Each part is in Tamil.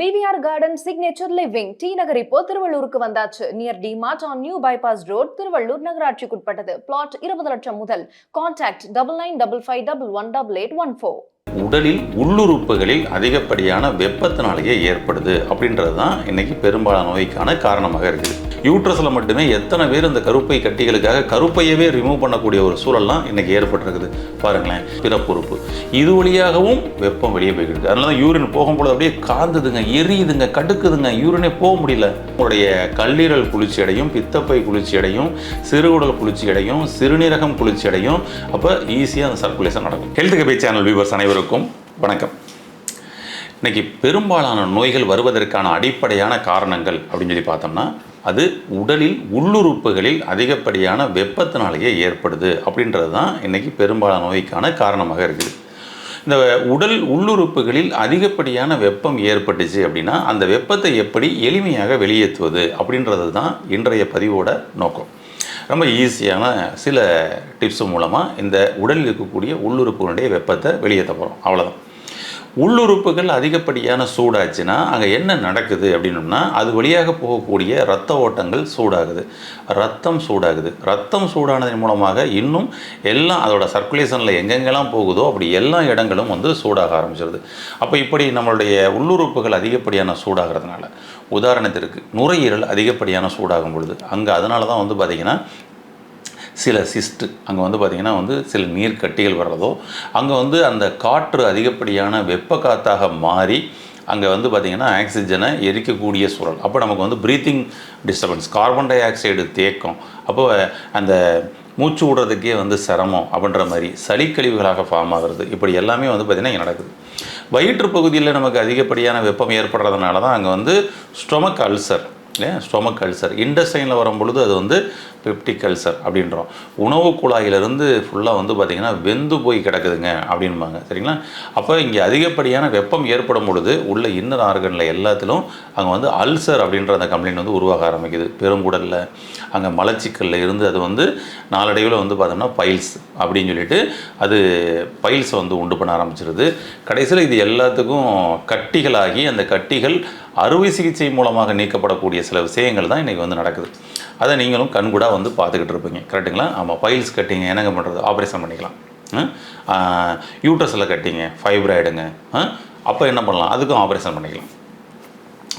DVR Garden Signature Living T நகர் இப்போ திருவள்ளூருக்கு வந்தாச்சு. Near D Mart on new bypass road, Tiruvallur நகராட்சிக்குட்பட்டது. பிளாட் 20 லட்சம் முதல். கான்டாக்ட் 9955518814. உடலில் உள்ளுறுப்புகளில் அதிகப்படியான வெப்பத்தினாலேயே ஏற்படுது அப்படின்றது தான் இன்னைக்கு பெரும்பாலான நோய்க்கான காரணமாக இருக்குது. யூட்ரஸில் மட்டுமே எத்தனை பேர் இந்த கருப்பை கட்டிகளுக்காக கருப்பையவே ரிமூவ் பண்ணக்கூடிய ஒரு சூழல்லாம் இன்னைக்கு ஏற்பட்டிருக்குது பாருங்களேன். பிறப்புறுப்பு இது வழியாகவும் வெப்பம் வெளியே போய்கிட்டு, அதனால தான் யூரின் போகும்போது அப்படியே காந்துதுங்க, எரியுதுங்க, கடுக்குதுங்க, யூரினே போக முடியல. உங்களுடைய கல்லீரல் குளிர்ச்சி அடையும், பித்தப்பை குளிர்ச்சி அடையும், சிறுகுடல் குளிர்ச்சி அடையும், சிறுநீரகம் குளிர்ச்சி அடையும். அப்போ ஈஸியாக அந்த சர்க்குலேஷன் நடக்கும். ஹெல்த் கபே சேனல் வியூவர்ஸ் அனைவருக்கும் வணக்கம். இன்னைக்கு பெரும்பாலான நோய்கள் வருவதற்கான அடிப்படையான காரணங்கள் அப்படின்னு சொல்லி பார்த்தோம்னா, அது உடலில் உள்ளுறுப்புகளில் அதிகப்படியான வெப்பத்தினாலேயே ஏற்படுது அப்படின்றது தான் இன்றைக்கி பெரும்பாலான நோய்க்கான காரணமாக இருக்குது. இந்த உடல் உள்ளுறுப்புகளில் அதிகப்படியான வெப்பம் ஏற்பட்டுச்சு அப்படின்னா அந்த வெப்பத்தை எப்படி எளிமையாக வெளியேற்றுவது அப்படின்றது தான் இன்றைய பதிவோட நோக்கம். ரொம்ப ஈஸியான சில டிப்ஸ் மூலமாக இந்த உடலில் இருக்கக்கூடிய உள்ளுறுப்புகளுடைய வெப்பத்தை வெளியேற்ற போகிறோம், அவ்வளோதான். உள்ளுறுப்புகள் அதிகப்படியான சூடாச்சுன்னா அங்கே என்ன நடக்குது அப்படின்னோம்னா, அது வழியாக போகக்கூடிய இரத்த ஓட்டங்கள் சூடாகுது, ரத்தம் சூடாகுது. ரத்தம் சூடானதன் மூலமாக இன்னும் எல்லாம் அதோட சர்க்குலேஷனில் எங்கெங்கெல்லாம் போகுதோ அப்படி எல்லா இடங்களும் சூடாக ஆரம்பிச்சிருது. அப்போ இப்படி நம்மளுடைய உள்ளுறுப்புகள் அதிகப்படியான சூடாகிறதுனால, உதாரணத்திற்கு நுரையீரல் அதிகப்படியான சூடாகும் பொழுது அங்கே அதனால தான் பார்த்திங்கன்னா சில சிஸ்ட்டு அங்கே பார்த்திங்கன்னா சில நீர் கட்டிகள் வர்றதோ, அங்கே அந்த காற்று அதிகப்படியான வெப்ப காற்றாக மாறி அங்கே பார்த்திங்கன்னா ஆக்சிஜனை எரிக்கக்கூடிய சூழல். அப்போ நமக்கு breathing disturbance, carbon di oxide தேக்கம், அப்போ அந்த மூச்சு விடுறதுக்கே சிரமம் அப்படின்ற மாதிரி சளிக்கழிவுகளாக ஃபார்ம் ஆகிறது. இப்படி எல்லாமே பார்த்திங்கன்னா இங்கே நடக்குது. வயிற்று பகுதியில் நமக்கு அதிகப்படியான வெப்பம் ஏற்படுறதுனால தான் அங்கே ஸ்டொமக் அல்சர் இல்லையா, ஸ்டொமக் அல்சர். இண்டஸ்டைனில் வரும்பொழுது அது பெப்டிக் அல்சர் அப்படின்றோம். உணவு குழாயிலிருந்து ஃபுல்லாக பார்த்திங்கன்னா வெந்து போய் கிடக்குதுங்க அப்படின்பாங்க, சரிங்களா. அப்போ இங்கே அதிகப்படியான வெப்பம் ஏற்படும் பொழுது உள்ள இன்னர் ஆர்கனில் எல்லாத்திலும் அங்கே அல்சர் அப்படின்ற அந்த கம்ப்ளைண்ட் உருவாக ஆரம்பிக்குது. பெருங்குடலில் அங்கே மலச்சிக்கலில் இருந்து அது நாளடைவில் பார்த்தோம்னா பைல்ஸ் அப்படின்னு சொல்லிட்டு அது பைல்ஸை உண்டு பண்ண ஆரம்பிச்சிருது. கடைசியில் இது எல்லாத்துக்கும் கட்டிகளாகி அந்த கட்டிகள் அறுவை சிகிச்சை மூலமாக நீக்கப்படக்கூடிய சில விஷயங்கள் தான் இன்றைக்கி நடக்குது. அதை நீங்களும் கண்கூடாக பார்த்துக்கிட்டு இருப்பீங்க, கரெக்டுங்களா? ஆமாம், பைல்ஸ் கட்டிங்க என்னங்க பண்ணுறது, ஆப்ரேஷன் பண்ணிக்கலாம். யூட்ரஸில் கட்டிங்க, ஃபைப்ராய்டுங்க, அப்போ என்ன பண்ணலாம், அதுக்கும் ஆப்ரேஷன் பண்ணிக்கலாம்.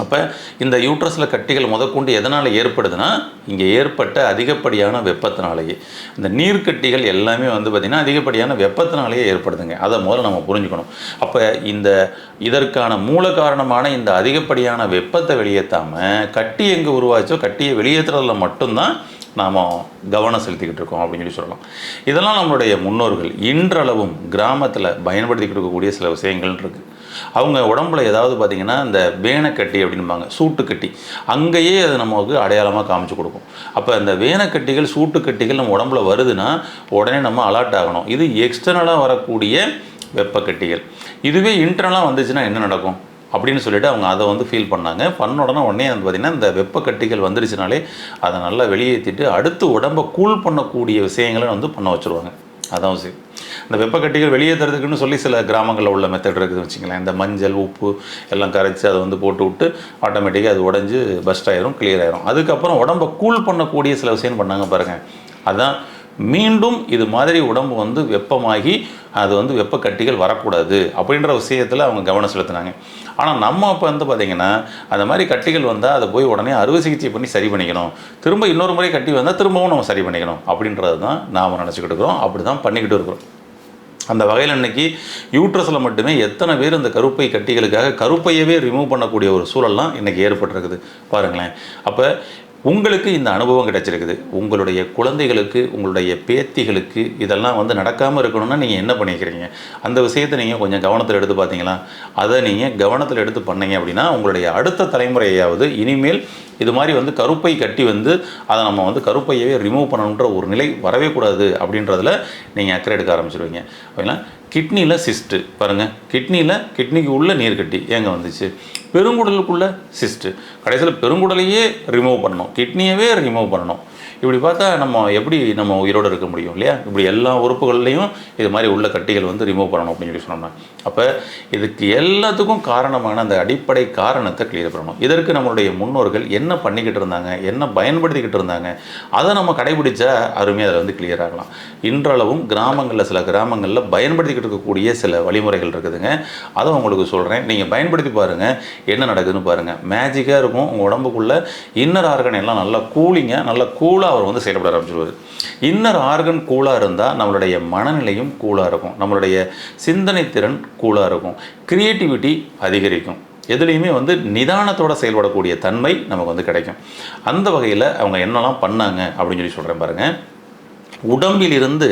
அப்போ இந்த யூட்ரஸில் கட்டிகள் முதற்கொண்டு எதனால் ஏற்படுதுன்னா, இங்கே ஏற்பட்ட அதிகப்படியான வெப்பத்தினாலேயே. இந்த நீர்க்கட்டிகள் எல்லாமே பார்த்திங்கன்னா அதிகப்படியான வெப்பத்தினாலேயே ஏற்படுதுங்க. அதை முதல்ல நம்ம புரிஞ்சுக்கணும். அப்போ இதற்கான மூல காரணமான இந்த அதிகப்படியான வெப்பத்தை வெளியேற்றாமல் கட்டி எங்கே உருவாச்சோ கட்டியை வெளியேற்றுறதுல மட்டும்தான் நாம் கவனம் செலுத்திக்கிட்டு இருக்கோம் அப்படின்னு சொல்லலாம். இதெல்லாம் நம்மளுடைய முன்னோர்கள் இன்றளவும் கிராமத்தில் பயன்படுத்திக்கிட்டு இருக்கக்கூடிய சில விஷயங்கள் இருக்குது. அவங்க உடம்புல ஏதாவது பார்த்திங்கன்னா இந்த வேனக்கட்டி அப்படின்பாங்க, சூட்டுக்கட்டி, அங்கேயே அது நமக்கு அடையாளமாக காமிச்சு கொடுக்கும். அப்போ அந்த வேனக்கட்டிகள் சூட்டுக்கட்டிகள் நம்ம உடம்புல வருதுன்னா உடனே நம்ம அலர்ட் ஆகணும். இது எக்ஸ்டர்னலாக வரக்கூடிய வெப்பக்கட்டிகள். இதுவே இன்டர்னலாக வந்துச்சுன்னா என்ன நடக்கும் அப்படின்னு சொல்லிட்டு அவங்க அதை ஃபீல் பண்ணாங்க. பண்ண உடனே பார்த்திங்கன்னா இந்த வெப்பக்கட்டிகள் வந்துருச்சுனாலே அதை நல்லா வெளியேற்றிட்டு அடுத்து உடம்பை கூல் பண்ணக்கூடிய விஷயங்களை பண்ண வச்சுருவாங்க. அதான் விஷயம். இந்த வெப்பக்கட்டிகள் வெளியேற்றுறதுக்குன்னு சொல்லி சில கிராமங்களில் உள்ள மெத்தட் இருக்குதுன்னு வச்சுங்களேன். இந்த மஞ்சள் உப்பு எல்லாம் கரைச்சி அதை போட்டு விட்டு ஆட்டோமேட்டிக்காக அது உடஞ்சி பஸ்ட் ஆயிரும், கிளியர் ஆயிரும். அதுக்கப்புறம் உடம்பை கூல் பண்ணக்கூடிய சில விஷயம் பண்ணாங்க பாருங்கள். அதுதான் மீண்டும் இது மாதிரி உடம்பு வெப்பமாகி அது வெப்பக்கட்டிகள் வரக்கூடாது அப்படின்ற விஷயத்தில் அவங்க கவனம் செலுத்தினாங்க. ஆனால் நம்ம அப்போ பார்த்திங்கன்னா அந்த மாதிரி கட்டிகள் வந்தால் அதை போய் உடனே அறுவை சிகிச்சை பண்ணி சரி பண்ணிக்கணும், திரும்ப இன்னொரு முறை கட்டி வந்தால் திரும்பவும் நம்ம சரி பண்ணிக்கணும் அப்படின்றது தான் நாம் நினச்சிக்கிட்டு இருக்கிறோம். அப்படி தான் பண்ணிக்கிட்டு இருக்கிறோம். அந்த வகையில் இன்றைக்கி யூட்ரஸில் மட்டுமே எத்தனை பேர் இந்த கருப்பை கட்டிகளுக்காக கருப்பையவே ரிமூவ் பண்ணக்கூடிய ஒரு சூழல்லாம் இன்றைக்கி ஏற்பட்டிருக்குது பாருங்களேன். அப்போ உங்களுக்கு இந்த அனுபவம் கிடைச்சிருக்குது. உங்களுடைய குழந்தைகளுக்கு, உங்களுடைய பேத்திகளுக்கு இதெல்லாம் நடக்காமல் இருக்கணும்னா நீங்கள் என்ன பண்ணிக்கிறீங்க, அந்த விஷயத்தை நீங்கள் கொஞ்சம் கவனத்தில் எடுத்து பார்த்தீங்களா? அதை நீங்கள் கவனத்தில் எடுத்து பண்ணீங்க அப்படின்னா உங்களுடைய அடுத்த தலைமுறையாவது இனிமேல் இது மாதிரி வந்து கருப்பை கட்டி வந்து அதை நம்ம வந்து கருப்பையவே ரிமூவ் பண்ணணுன்ற ஒரு நிலை வரவே கூடாது அப்படின்றதுல நீங்கள் அக்கறை எடுக்க ஆரம்பிச்சிருவீங்க. ஓகேங்களா? கிட்னியில் சிஸ்ட்டு பாருங்கள், கிட்னிக்கு உள்ள நீர் கட்டி ஏங்க வந்துச்சு, பெருங்குடலுக்குள்ள சிஸ்ட்டு, கடைசியில் பெருங்குடலையே ரிமூவ் பண்ணணும், கிட்னியவே ரிமூவ் பண்ணணும். இப்படி பார்த்தா நம்ம எப்படி நம்ம உயிரோடு இருக்க முடியும் இல்லையா? இப்படி எல்லா உறுப்புகள்லையும் இது மாதிரி உள்ள கட்டிகள் வந்து ரிமூவ் பண்ணணும் அப்படின்னு சொல்லி சொன்னோம்னா, அப்போ இதுக்கு எல்லாத்துக்கும் காரணமான அந்த அடிப்படை காரணத்தை கிளியர் பண்ணணும். இதற்கு நம்மளுடைய முன்னோர்கள் என்ன பண்ணிக்கிட்டு இருந்தாங்க, என்ன பயன்படுத்திக்கிட்டு இருந்தாங்க, அதை நம்ம கடைபிடிச்சா அருமையாக அதில் வந்து கிளியர் ஆகலாம். இன்றளவும் கிராமங்களில் சில கிராமங்களில் பயன்படுத்திக்கிட்டு இருக்கக்கூடிய சில வழிமுறைகள் இருக்குதுங்க. அதை உங்களுக்கு சொல்கிறேன், நீங்கள் பயன்படுத்தி பாருங்கள், என்ன நடக்குதுன்னு பாருங்கள். மேஜிக்காக இருக்கும். உங்கள் உடம்புக்குள்ளே இன்னர் ஆர்கன் எல்லாம் நல்லா கூலிங்க, நல்லா கூலாக அவர் வந்து செயல்பட ஆரம்பிச்சிருவார். இன்னர் ஆர்கன் கூலாக இருந்தால் நம்மளுடைய மனநிலையும் கூலாக இருக்கும், நம்மளுடைய சிந்தனை திறன் கூலாக இருக்கும், கிரியேட்டிவிட்டி அதிகரிக்கும், எதுலேயுமே வந்து நிதானத்தோடு செயல்படக்கூடிய தன்மை நமக்கு வந்து கிடைக்கும். அந்த வகையில் அவங்க என்னெல்லாம் பண்ணாங்க அப்படின்னு சொல்லி சொல்கிறேன் பாருங்கள். உடம்பிலிருந்து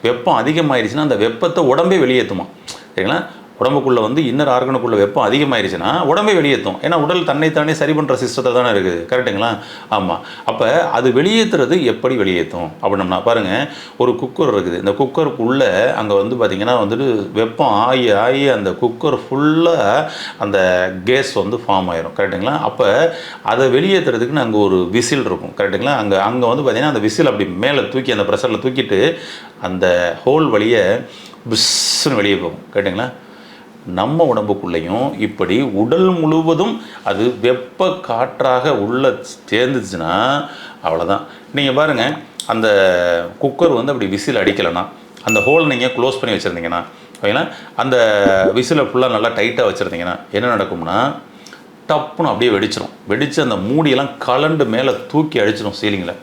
வெப்பம் அதிகமாகிடுச்சுன்னா அந்த வெப்பத்தை உடம்பே வெளியேற்றுமா, சரிங்களா? உடம்புக்குள்ளே வந்து இன்னர் ஆர்கனுக்குள்ளே வெப்பம் அதிகமாகிடுச்சுன்னா உடம்பே வெளியேற்றும். ஏன்னா உடல் தன்னைத்தானே சரி பண்ணுற சிஸ்டத்தை தானே இருக்குது, கரெக்டுங்களா? ஆமாம். அப்போ அது வெளியேற்றுறது எப்படி வெளியேற்றும் அப்படின்னம்னா பாருங்கள், ஒரு குக்கர் இருக்குது. இந்த குக்கருக்குள்ளே அங்கே வந்து பார்த்திங்கன்னா வந்துட்டு வெப்பம் ஆகி ஆகி அந்த குக்கர் ஃபுல்லாக அந்த கேஸ் வந்து ஃபார்ம் ஆயிரும், கரெக்டுங்களா? அப்போ அதை வெளியேற்றுறதுக்குன்னு அங்கே ஒரு விசில் இருக்கும், கரெக்டுங்களா? அங்கே வந்து பார்த்திங்கன்னா அந்த விசில் அப்படி மேலே தூக்கி அந்த ப்ரெஷரில் தூக்கிட்டு அந்த ஹோல் வழியை பிஸ்ன்னு வெளியே போகும், கரெக்டுங்களா? நம்ம உடம்புக்குள்ளேயும் இப்படி உடல் முழுவதும் அது வெப்ப காற்றாக உள்ள சேர்ந்துச்சுன்னா அவ்வளோதான். நீங்கள் பாருங்கள், அந்த குக்கர் வந்து அப்படி விசில் அடிக்கலைன்னா, அந்த ஹோல் நீங்கள் க்ளோஸ் பண்ணி வச்சுருந்தீங்கன்னா, ஓகேங்களா, அந்த விசிலை ஃபுல்லாக நல்லா டைட்டாக வச்சுருந்தீங்கன்னா என்ன நடக்கும்னா, டப்புன்னு அப்படியே வெடித்து அந்த மூடியெல்லாம் கலண்டு மேலே தூக்கி அடிச்சிடும் சீலிங்கில்.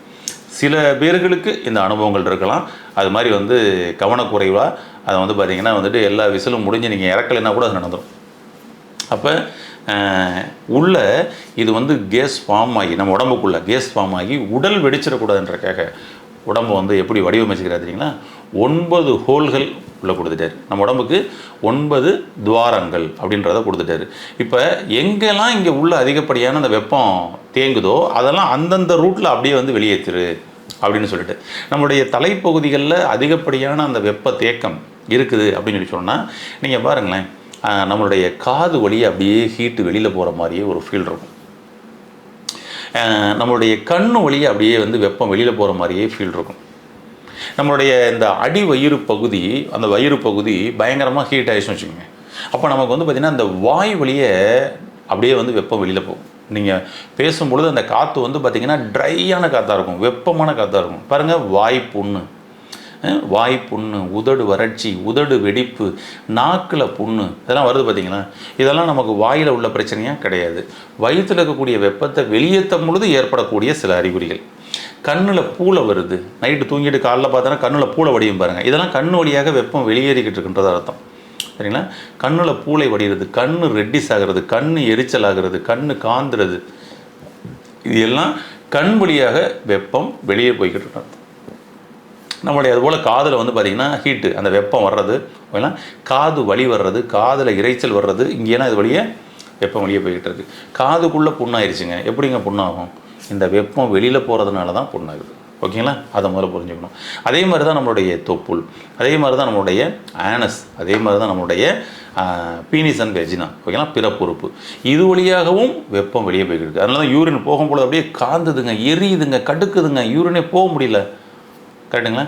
சில பேர்களுக்கு இந்த அனுபவங்கள் இருக்கலாம். அது மாதிரி வந்து கவனக்குறைவாக அதை வந்து பார்த்திங்கன்னா வந்துட்டு எல்லா விசிலும் முடிஞ்சு நீங்கள் இறக்கலைன்னா கூட அது நடந்துடும். அப்போ உள்ள இது வந்து கேஸ் ஃபார்ம் ஆகி நம்ம உடம்புக்குள்ளே கேஸ் ஃபார்ம் ஆகி உடல் வெடிச்சிடக்கூடாதுன்றக்காக உடம்பை வந்து எப்படி வடிவமைச்சுக்கிறாரு தெரியுங்களா? 9 ஹோல்கள் உள்ளே கொடுத்துட்டாரு. நம்ம உடம்புக்கு 9 துவாரங்கள் அப்படின்றத கொடுத்துட்டாரு. இப்போ எங்கெல்லாம் இங்கே உள்ள அதிகப்படியான அந்த வெப்பம் தேங்குதோ அதெல்லாம் அந்தந்த ரூட்டில் அப்படியே வந்து வெளியேற்றுரு அப்படின்னு சொல்லிட்டு, நம்மளுடைய தலைப்பகுதிகளில் அதிகப்படியான அந்த வெப்ப தேக்கம் இருக்குது அப்படின்னு சொல்லி சொன்னால் நீங்கள் பாருங்களேன், நம்மளுடைய காது வழியே அப்படியே ஹீட்டு வெளியில் போகிற மாதிரியே ஒரு ஃபீல் இருக்கும். நம்மளுடைய கண்ணு வழியே அப்படியே வந்து வெப்பம் வெளியில் போகிற மாதிரியே ஃபீல் இருக்கும். நம்மளுடைய இந்த அடி வயிறு பகுதி, அந்த வயிறு பகுதி பயங்கரமாக ஹீட் ஆகிடுச்சுன்னு வச்சுக்கோங்க. அப்போ நமக்கு வந்து பார்த்திங்கன்னா அந்த வாய் வழியே அப்படியே வந்து வெப்பம் வெளியில் போகும். நீங்கள் பேசும்பொழுது அந்த காற்று வந்து பார்த்திங்கன்னா ட்ரையான காற்றாக இருக்கும், வெப்பமான காற்றாக இருக்கும். பாருங்கள், வாய் புண்ணு, உதடு வறட்சி, உதடு வெடிப்பு, நாக்கில் புண்ணு, இதெல்லாம் வருது பார்த்திங்களா? இதெல்லாம் நமக்கு வாயில் உள்ள பிரச்சனையாக கிடையாது. வயிற்றில் இருக்கக்கூடிய வெப்பத்தை வெளியேற்றும் பொழுது ஏற்படக்கூடிய சில அறிகுறிகள். கண்ணில் பூளை வருது, நைட்டு தூங்கிட்டு காலைல பார்த்தோன்னா கண்ணில் பூளை வடியும் பாருங்கள், இதெல்லாம் கண் வழியாக வெப்பம் வெளியேறிக்கிட்டு இருக்குன்றது அர்த்தம், சரிங்களா? கண்ணில் பூளை வடிகிறது, கண் ரெட்டிஸ் ஆகிறது, கண் எரிச்சல் ஆகிறது, கண் காந்துறது, இது எல்லாம் கண் வழியாக வெப்பம் வெளியே போய்கிட்டு இருக்கு. நம்மளுடைய அதுபோல் காதில் வந்து பார்த்திங்கன்னா ஹீட்டு, அந்த வெப்பம் வர்றது, ஓகேங்களா, காது வலி வர்றது, காதில் இறைச்சல் வர்றது, இங்கேனா இது வழியே வெப்பம் வெளியே போய்கிட்டு இருக்குது. காதுக்குள்ளே புண்ணாயிருச்சுங்க, எப்படிங்க புண்ணாகும்? இந்த வெப்பம் வெளியில் போகிறதுனால தான் புண்ணாகுது, ஓகேங்களா? அதை முதல்ல புரிஞ்சுக்கணும். அதே மாதிரி தான் நம்மளுடைய தொப்புள், அதே மாதிரி தான் நம்மளுடைய ஆனஸ், அதே மாதிரி தான் நம்மளுடைய பீனிஸ் அண்ட் வெஜினா, ஓகேங்களா, பிறப்புறுப்பு, இது வழியாகவும் வெப்பம் வெளியே போய்கிட்டு இருக்குது. அதனால தான் யூரின் போகும்போது அப்படியே காந்துதுங்க, எரியுதுங்க, கடுக்குதுங்க, யூரினே போக முடியல, கரெக்டுங்களா?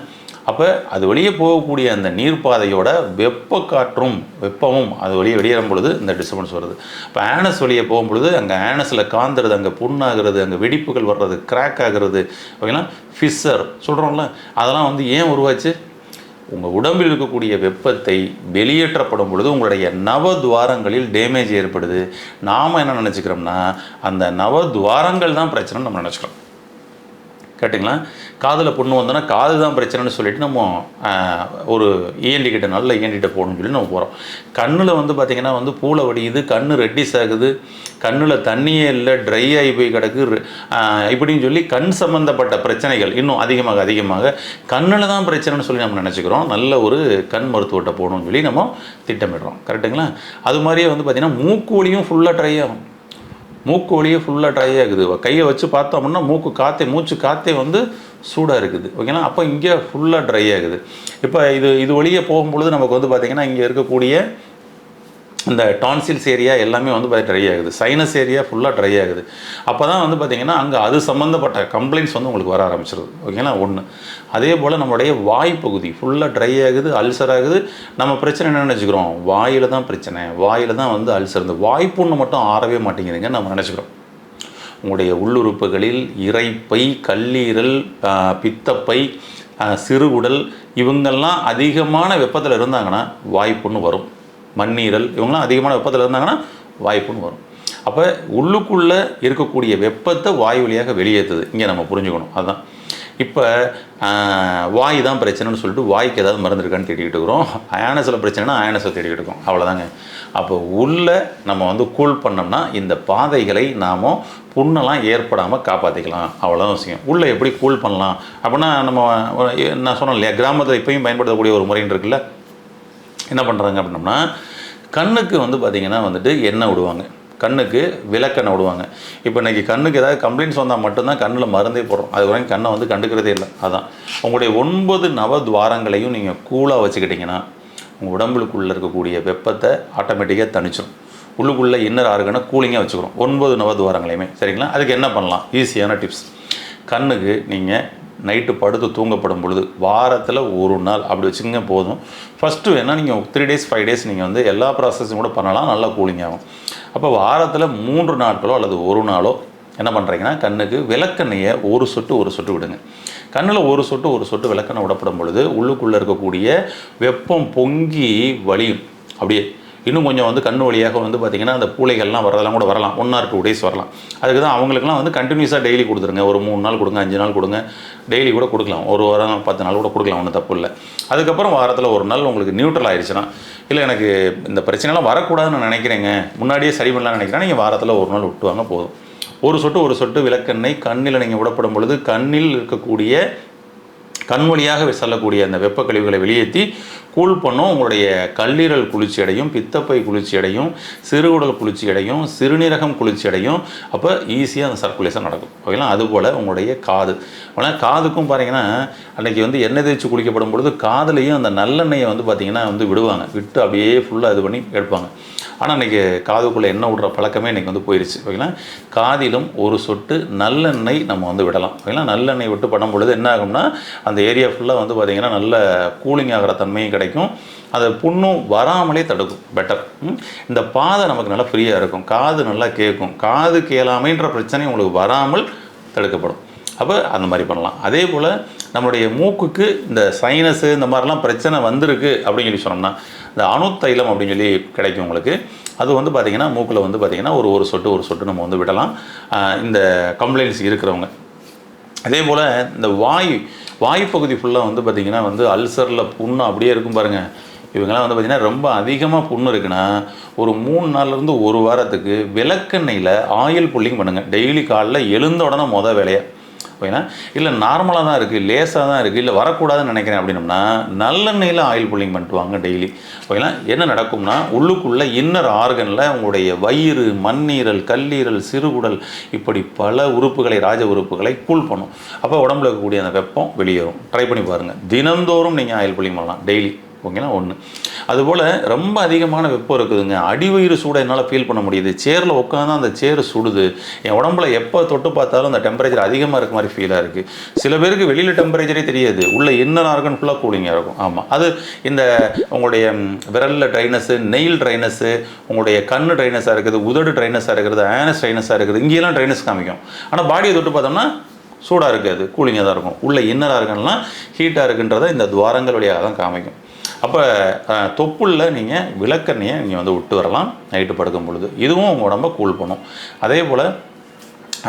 அப்போ அது வெளியே போகக்கூடிய அந்த நீர்ப்பாதையோட வெப்ப காற்றும் வெப்பமும் அது வெளியேறும் பொழுது இந்த டிஸ்டர்பன்ஸ் வருது. இப்போ ஆனஸ் வெளியே போகும் பொழுது அங்கே ஆனஸில் காந்துறது, அங்கே புண்ணாகிறது, அங்கே வெடிப்புகள் வர்றது, கிராக் ஆகிறது, ஓகேங்களா, ஃபிஷர் சொல்கிறோம்ல, அதெல்லாம் வந்து ஏன் உருவாச்சு? உங்கள் உடம்பில் இருக்கக்கூடிய வெப்பத்தை வெளியேற்றப்படும் பொழுது உங்களுடைய நவதுவாரங்களில் டேமேஜ் ஏற்படுது. நாம் என்ன நினச்சிக்கிறோம்னா அந்த நவதுவாரங்கள் தான் பிரச்சனைன்னு நம்ம நினச்சிக்கிறோம், கேட்டிங்களா? காதில் புண்ணு வந்தோன்னா காது தான் பிரச்சனைன்னு சொல்லிட்டு நம்ம ஒரு கிட்ட நல்ல இஎன்டிகிட்ட போகணும்னு சொல்லி நம்ம போகிறோம். கண்ணில் வந்து பார்த்திங்கன்னா வந்து பூளை வடியுது, கண் ரெட்டிஸ் ஆகுது, கண்ணில் தண்ணியே இல்லை, ட்ரை ஆகி போய் கிடக்கு, இப்படின்னு சொல்லி கண் சம்மந்தப்பட்ட பிரச்சனைகள் இன்னும் அதிகமாக கண்ணில் தான் பிரச்சனைன்னு சொல்லி நம்ம நினச்சிக்கிறோம். நல்ல ஒரு கண் மருத்துவத்தை போகணும்னு சொல்லி நம்ம திட்டமிடுறோம், கரெக்டுங்களா? அது மாதிரியே வந்து பார்த்திங்கன்னா மூக்கு வலியும் ஃபுல்லாக ட்ரை ஆகும். மூக்கு வழியே ஃபுல்லாக ட்ரை ஆகுது. கையை வச்சு பார்த்தோம்னா மூச்சு காற்றே வந்து சூடாக இருக்குது. ஓகேங்களா? அப்போ இங்கே ஃபுல்லாக ட்ரை ஆகுது. இப்போ இது வழியே போகும்பொழுது நமக்கு வந்து பார்த்திங்கன்னா இங்கே இருக்கக்கூடிய இந்த டான்சில்ஸ் ஏரியா எல்லாமே வந்து ட்ரை ஆகுது. சைனஸ் ஏரியா ஃபுல்லாக ட்ரை ஆகுது. அப்போ தான் வந்து பார்த்திங்கன்னா அங்கே அது சம்மந்தப்பட்ட கம்ப்ளைண்ட்ஸ் வந்து உங்களுக்கு வர ஆரம்பிச்சிருது. ஓகேங்களா? ஒன்று. அதே போல் நம்மளுடைய வாய் பகுதி ஃபுல்லாக ட்ரை ஆகுது, அல்சர் ஆகுது. நம்ம பிரச்சனை என்ன நினச்சிக்கிறோம்? வாயில் தான் பிரச்சனை, வாயில் தான் வந்து அல்சர். இந்த வாய்ப்புண்ணு மட்டும் ஆறவே மாட்டேங்குதுங்க நம்ம நினச்சிக்கிறோம். உங்களுடைய உள்ளுறுப்புகளில் இரைப்பை, கல்லீரல், பித்தப்பை, சிறுகுடல் இவங்கெல்லாம் அதிகமான வெப்பத்தில் இருந்தாங்கன்னா வாய்ப்புண்ணு வரும். மண்ணீரல் இவங்களாம் அதிகமான வெப்பத்தில் இருந்தாங்கன்னா வாய்ப்புன்னு வரும். அப்போ உள்ளுக்குள்ளே இருக்கக்கூடிய வெப்பத்தை வாய் வழியாக வெளியேற்றுது. இங்கே நம்ம புரிஞ்சுக்கணும். அதுதான் இப்போ வாய் தான் பிரச்சனைன்னு சொல்லிட்டு வாய்க்கு ஏதாவது மருந்து இருக்கான்னு தேடிக்கிட்டு இருக்கிறோம். ஆனஸில் பிரச்சனைனா ஆனஸை தேடிக்கிட்டு இருக்கோம். அவ்வளோதாங்க. அப்போ உள்ளே நம்ம வந்து கூல் பண்ணோம்னா இந்த பாதைகளை நாம் புண்ணெல்லாம் ஏற்படாமல் காப்பாற்றிக்கலாம். அவ்வளோதான் விஷயம். உள்ளே எப்படி கூல் பண்ணலாம் அப்படின்னா நான் சொன்னேன் இல்லையா, கிராமத்தில் இப்போயும் பயன்படுத்தக்கூடிய ஒரு முறைன்னு இருக்குல்ல. என்ன பண்ணுறாங்க அப்படின்னோம்னா கண்ணுக்கு வந்து பார்த்திங்கன்னா வந்துட்டு எண்ணெய் விடுவாங்க, கண்ணுக்கு விளக்கெண்ணெய் விடுவாங்க. இப்போ இன்றைக்கி கண்ணுக்கு ஏதாவது கம்ப்ளைண்ட்ஸ் வந்தால் மட்டும்தான் கண்ணில் மருந்தே போடுறோம். அது வரைக்கும் கண்ணை வந்து கண்டுக்கிறதே இல்லை. அதான் உங்களுடைய 9 நவத்வாரங்களையும் நீங்கள் கூலாக வச்சுக்கிட்டிங்கன்னா உங்கள் உடம்புக்குள்ளே இருக்கக்கூடிய வெப்பத்தை ஆட்டோமேட்டிக்காக தணிச்சிடும். உள்ளுக்குள்ளே இன்னர் ஆர்கனை கூலிங்காக வச்சுக்கிறோம் 9 நவத்வாரங்களையுமே. சரிங்களா? அதுக்கு என்ன பண்ணலாம்? ஈஸியான டிப்ஸ். கண்ணுக்கு நீங்கள் நைட்டு படுத்து தூங்கப்படும் பொழுது வாரத்தில் ஒரு நாள் அப்படி வச்சுக்கோங்க போதும். ஃபஸ்ட்டு வேணால் நீங்கள் 3 days 5 days நீங்கள் வந்து எல்லா ப்ராசஸும் கூட பண்ணலாம், நல்லா கூலிங் ஆகும். அப்போ வாரத்தில் 3 நாட்களோ அல்லது ஒரு நாளோ என்ன பண்ணுறீங்கன்னா கண்ணுக்கு விளக்கெண்ணெயை ஒரு சொட்டு விடுங்க. கண்ணில் ஒரு சொட்டு விளக்கெண்ணெய் விடப்படும் பொழுது உள்ளுக்குள்ளே இருக்கக்கூடிய வெப்பம் பொங்கி வலியும். அப்படியே இன்னும் கொஞ்சம் வந்து கண் வழியாக வந்து பார்த்திங்கன்னா அந்த பூளைகள்லாம் வரதெல்லாம் கூட வரலாம். 1 or 2 days வரலாம். அதுக்கு தான் அவங்களுக்குலாம் வந்து கண்டினியூஸாக டெய்லி கொடுத்துருங்க. ஒரு 3 நாள் கொடுங்க, 5 நாள் கொடுங்க, டெய்லி கூட கொடுக்கலாம். ஒரு வாரம் 10 நாள் கூட கொடுக்கலாம், ஒன்றும் தப்பு இல்லை. அதுக்கப்புறம் வாரத்தில் ஒரு நாள் உங்களுக்கு நியூட்ரல் ஆயிடுச்சுன்னா, இல்லை எனக்கு இந்த பிரச்சனைலாம் வரக்கூடாதுன்னு நினைக்கிறேங்க, முன்னாடியே சரி பண்ணலாம்னு நினைக்கிறேன், நீங்கள் வாரத்தில் ஒரு நாள் விட்டுவாங்க போதும். ஒரு சொட்டு விளக்கெண்ணெய் கண்ணில் நீங்கள் விடப்படும் பொழுது கண்ணில் இருக்கக்கூடிய கண் வழியாக செல்லக்கூடிய அந்த வெப்ப கழிவுகளை வெளியேற்றி கூல் பண்ணும். உங்களுடைய கல்லீரல் குளிர்ச்சி அடையும், பித்தப்பை குளிர்ச்சி அடையும், சிறுகுடல் குளிர்ச்சி அடையும், சிறுநீரகம் குளிர்ச்சி அடையும். அப்போ ஈஸியாக அந்த சர்க்குலேஷன் நடக்கும். ஓகேங்களா? அதுபோல் உங்களுடைய காது, ஆனால் காதுக்கும் பாருங்கன்னா அன்றைக்கி வந்து எண்ணெய் தேய்ச்சி குளிக்கப்படும் பொழுது காதுலேயும் அந்த நல்லெண்ணெயை வந்து பார்த்திங்கன்னா வந்து விடுவாங்க, விட்டு அப்படியே ஃபுல்லாக இது பண்ணி எடுப்பாங்க. ஆனால் இன்றைக்கி காதுக்குள்ளே எண்ணெய் விடுற பழக்கமே இன்றைக்கி வந்து போயிடுச்சு. ஓகேங்களா? காதிலும் ஒரு சொட்டு நல்லெண்ணெய் நம்ம வந்து விடலாம். ஓகேங்களா? நல்லெண்ணெய் விட்டு பண்ணும் பொழுது என்ன ஆகும்னா அந்த ஏரியா ஃபுல்லாக வந்து பார்த்திங்கன்னா நல்ல கூலிங் ஆகிற தன்மையும் கிடைக்கும். அதை புண்ணும் வராமலே தடுக்கும். பெட்டர். இந்த பாதை நமக்கு நல்லா ஃப்ரீயாக இருக்கும், காது நல்லா கேட்கும், காது கேளாமைன்ற பிரச்சனை உங்களுக்கு வராமல் தடுக்கப்படும். அப்போ அந்த மாதிரி பண்ணலாம். அதே போல் நம்மளுடைய மூக்குக்கு இந்த சைனஸு இந்த மாதிரிலாம் பிரச்சனை வந்திருக்கு அப்படின்னு சொல்லி சொன்னோம்னா இந்த அணுத்தைலம் அப்படின்னு சொல்லி கிடைக்கும் உங்களுக்கு. அது வந்து பார்த்திங்கன்னா மூக்கில் வந்து பார்த்திங்கன்னா ஒரு சொட்டு நம்ம வந்து விடலாம் இந்த கம்ப்ளைண்ட்ஸ் இருக்கிறவங்க. அதே போல் இந்த வாய் பகுதி ஃபுல்லாக வந்து பார்த்திங்கன்னா வந்து அல்சரில் புண்ணு அப்படியே இருக்கும் பாருங்கள். இவங்கெல்லாம் வந்து பார்த்திங்கன்னா ரொம்ப அதிகமாக புண்ணு இருக்குன்னா ஒரு 3 நாள்லேருந்து ஒரு வாரத்துக்கு விளக்கெண்ணெயில் ஆயில் புல்லிங் பண்ணுங்கள். டெய்லி காலைல எழுந்த உடனே வேலையாக. ஓகேனா? இல்லை நார்மலாக தான் இருக்குது, லேசாக தான் இருக்குது, இல்லை வரக்கூடாதுன்னு நினைக்கிறேன் அப்படின்னம்னா நல்லெண்ணெயில் ஆயில் புல்லிங் பண்ணிட்டு வாங்க டெய்லி. ஓகேனா? என்ன நடக்கும்னா உள்ளுக்குள்ளே இன்னர் ஆர்கனில் உங்களுடைய வயிறு, மண்ணீரல், கல்லீரல், சிறுகுடல் இப்படி பல உறுப்புகளை, ராஜ உறுப்புகளை கூல் பண்ணும். அப்போ உடம்புல இருக்கக்கூடிய அந்த வெப்பம் வெளியேறும். ட்ரை பண்ணி பாருங்கள். தினந்தோறும் நீங்கள் ஆயில் புல்லிங் பண்ணலாம் டெய்லி. ஓகேங்களா? 1. அதுபோல் ரொம்ப அதிகமான வெப்பம் இருக்குதுங்க, அடிவயிறு சூடை என்னால் ஃபீல் பண்ண முடியுது, சேரில் உட்காந்து அந்த சேர் சுடுது, என் உடம்புல எப்போ தொட்டு பார்த்தாலும் அந்த டெம்பரேச்சர் அதிகமாக இருக்க மாதிரி ஃபீலாக இருக்குது. சில பேருக்கு வெளியில் டெம்பரேச்சரே தெரியாது, உள்ள இன்னர் ஆர்கன் ஃபுல்லாக கூலிங்காக இருக்கும். ஆமாம், அது இந்த உங்களுடைய விரலில் ட்ரைனஸ்ஸு, நெயில் ட்ரைனஸ்ஸு, உங்களுடைய கண்ணு ட்ரைனஸாக இருக்குது, உதடு ட்ரைனஸாக இருக்குது, ஆனஸ் ட்ரைனஸாக இருக்குது, இங்கேயெல்லாம் ட்ரைனஸ் காமிக்கும். ஆனால் பாடியை தொட்டு பார்த்தோம்னா சூடாக இருக்காது, கூலிங்காக தான் இருக்கும். உள்ள இன்னர் ஆர்கன்லாம் ஹீட்டாக இருக்குன்றதை இந்த துவாரங்கள் வழியாக தான் காமிக்கும். அப்போ தொப்புள்ள நீங்கள் விளக்கெண்ணெயை நீங்கள் வந்து விட்டு வரலாம் நைட்டு படுக்கும் பொழுது. இதுவும் உங்கள் உடம்பை கூல் பண்ணும். அதே போல்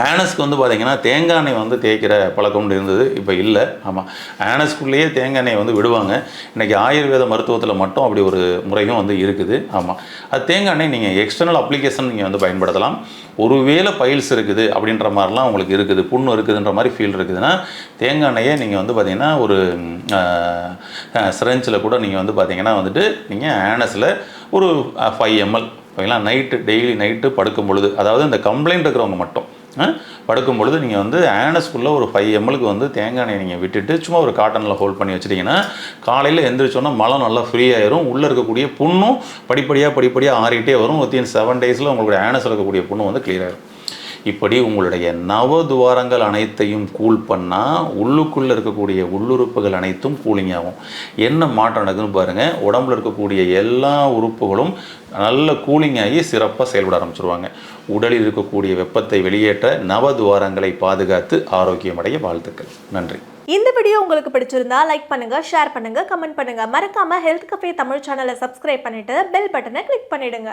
ஆனஸ்க்கு வந்து பார்த்திங்கன்னா தேங்காய் எண்ணெய் வந்து தேய்க்கிற பழக்கம் இருந்தது, இப்போ இல்லை. ஆமாம், ஆனஸ்குள்ளேயே தேங்காய் எண்ணெய் வந்து விடுவாங்க. இன்றைக்கி ஆயுர்வேத மருத்துவத்தில் மட்டும் அப்படி ஒரு முறையும் வந்து இருக்குது. ஆமாம், அது தேங்காய் எண்ணெய் நீங்கள் எக்ஸ்டர்னல் அப்ளிகேஷன் நீங்கள் வந்து பயன்படுத்தலாம். ஒருவேளை பைல்ஸ் இருக்குது அப்படின்ற மாதிரிலாம் உங்களுக்கு இருக்குது, புண்ணு இருக்குதுன்ற மாதிரி ஃபீல் இருக்குதுன்னா தேங்காய் எண்ணெயை நீங்கள் வந்து பார்த்திங்கன்னா ஒரு சிரஞ்சில் கூட நீங்கள் வந்து பார்த்திங்கன்னா வந்துட்டு நீங்கள் ஆனஸில் ஒரு 5 ml ஓகேங்களா. டெய்லி நைட்டு படுக்கும் பொழுது, அதாவது இந்த கம்ப்ளைண்ட் இருக்கிறவங்க மட்டும் படுக்கும் பொழுது நீங்கள் வந்து ஆனஸ்குள்ளே ஒரு 5 ml வந்து தேங்காய் எண்ணெய் நீங்கள் விட்டுட்டு சும்மா ஒரு காட்டனில் ஹோல்ட் பண்ணி வச்சிட்டிங்கன்னா காலையில் எந்திரிச்சோன்னா மலம் நல்லா ஃப்ரீ ஆயிரும். உள்ளே இருக்கக்கூடிய புண்ணும் படிப்படியாக ஆறிட்டே வரும். வித்தின் 7 daysல உங்களுடைய ஆனஸில் இருக்கக்கூடிய புண்ணு வந்து கிளியர் ஆயிரும். இப்படி உங்களுடைய நவதுவாரங்கள் அனைத்தையும் கூல் பண்ணால் உள்ளுக்குள்ளே இருக்கக்கூடிய உள்ளுறுப்புகள் அனைத்தும் கூலிங் ஆகும். என்ன மாற்றம் நடக்குதுன்னு பாருங்கள். உடம்புல இருக்கக்கூடிய எல்லா உறுப்புகளும் நல்ல கூலிங் ஆகி சிறப்பாக செயல்பட ஆரம்பிச்சிருவாங்க. உடலில் இருக்கக்கூடிய வெப்பத்தை வெளியேற்ற நவதுவாரங்களை பாதுகாத்து ஆரோக்கியமடைய வாழ்த்துக்கள். நன்றி. இந்த வீடியோ உங்களுக்கு பிடிச்சிருந்தா லைக் பண்ணுங்க, ஷேர் பண்ணுங்க, கமெண்ட் பண்ணுங்க. மறக்காம ஹெல்த் கஃபே தமிழ் சேனலை சப்ஸ்கிரைப் பண்ணிட்டு பெல் பட்டனை கிளிக் பண்ணிடுங்க.